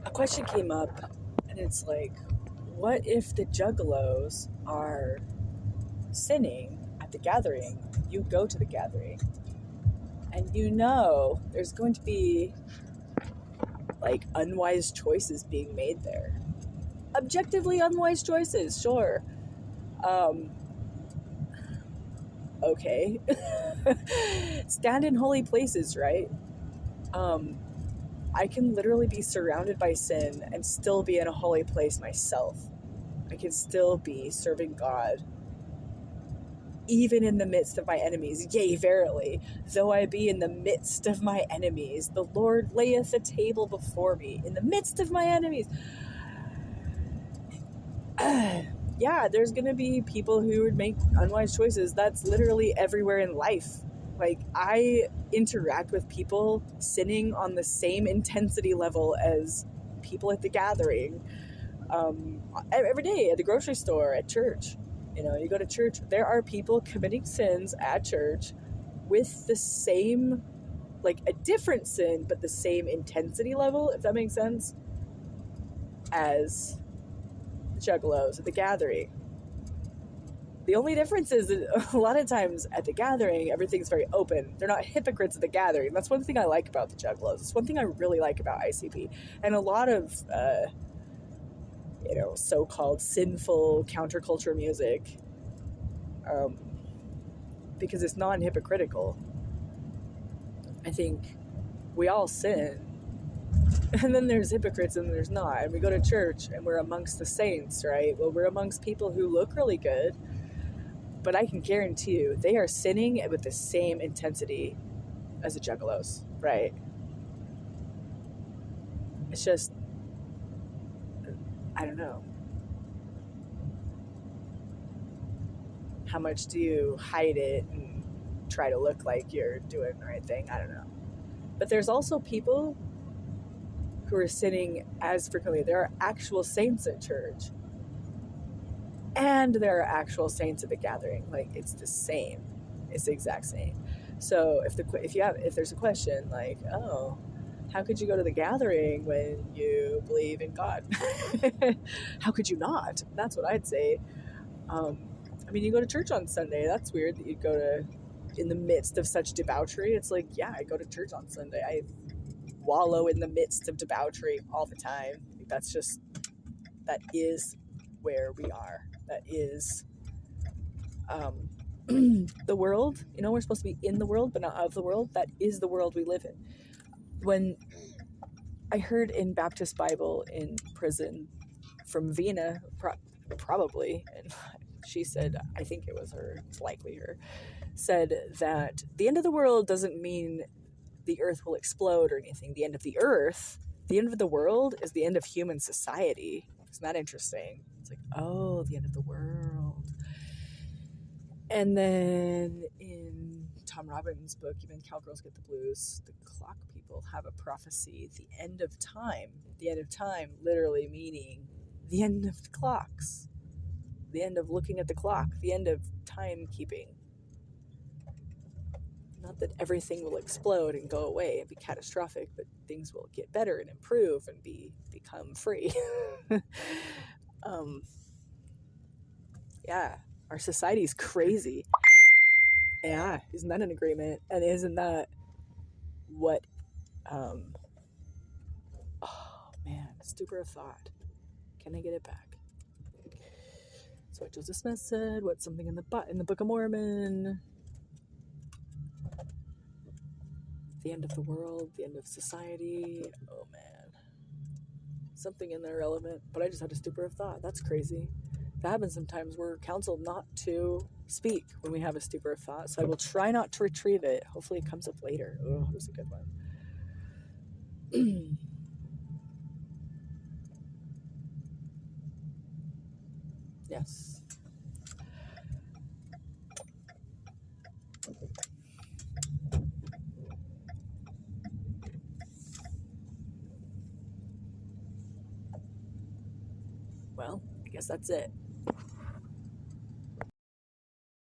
a question came up, and it's like, what if the juggalos are sinning at the gathering? You go to the gathering, and there's going to be like unwise choices being made there. Objectively unwise choices, sure. Okay. Stand in holy places, right? I can literally be surrounded by sin and still be in a holy place myself. I can still be serving God, even in the midst of my enemies. Yea, verily, though I be in the midst of my enemies, the Lord layeth a table before me in the midst of my enemies. Yeah, there's going to be people who would make unwise choices. That's literally everywhere in life. Like, I interact with people sinning on the same intensity level as people at the gathering. Every day, at the grocery store, at church. You go to church, there are people committing sins at church with the same, like a different sin, but the same intensity level, if that makes sense, as the juggalos at the gathering. The only difference is that a lot of times at the gathering, everything's very open. They're not hypocrites at the gathering. That's one thing I like about the juggalos. It's one thing I really like about ICP. And a lot of, so-called sinful counterculture music, because it's non-hypocritical. I think we all sin. And then there's hypocrites and there's not. And we go to church and we're amongst the saints, right? Well, we're amongst people who look really good. But I can guarantee you, they are sinning with the same intensity as the juggalos, right? It's just, I don't know. How much do you hide it and try to look like you're doing the right thing? I don't know. But there's also people who are sinning as frequently. There are actual saints at church. And there are actual saints at the gathering. Like, it's the same. It's the exact same. So if there's a question like, oh, how could you go to the gathering when you believe in God? How could you not? That's what I'd say. You go to church on Sunday. That's weird that you'd go to, in the midst of such debauchery. It's like, yeah, I go to church on Sunday. I wallow in the midst of debauchery all the time. That is where we are. That is the world. We're supposed to be in the world, but not of the world. That is the world we live in. When I heard in Baptist Bible in prison from Vena, probably, and she said, I think it was her, it's likely her, said that the end of the world doesn't mean the earth will explode or anything. The end of the earth, the end of the world is the end of human society. Isn't that interesting? It's like, oh, the end of the world. And then in Tom Robbins' book, even Cowgirls Get the Blues, the clock people have a prophecy, the end of time. The end of time literally meaning the end of the clocks, the end of looking at the clock, the end of timekeeping. Not that everything will explode and go away and be catastrophic, but things will get better and improve and become free. Yeah, our society's crazy. Yeah, isn't that an agreement? And isn't that what, oh man, stupor of thought. Can I get it back? So what Joseph Smith said, what's something in the Book of Mormon? The end of the world, the end of society. Oh man. Something in there relevant, but I just had a stupor of thought. That's crazy. That happens sometimes. We're counseled not to speak when we have a stupor of thought, so I will try not to retrieve it. Hopefully it comes up later. Oh, it was a good one. Yes. Well, I guess that's it.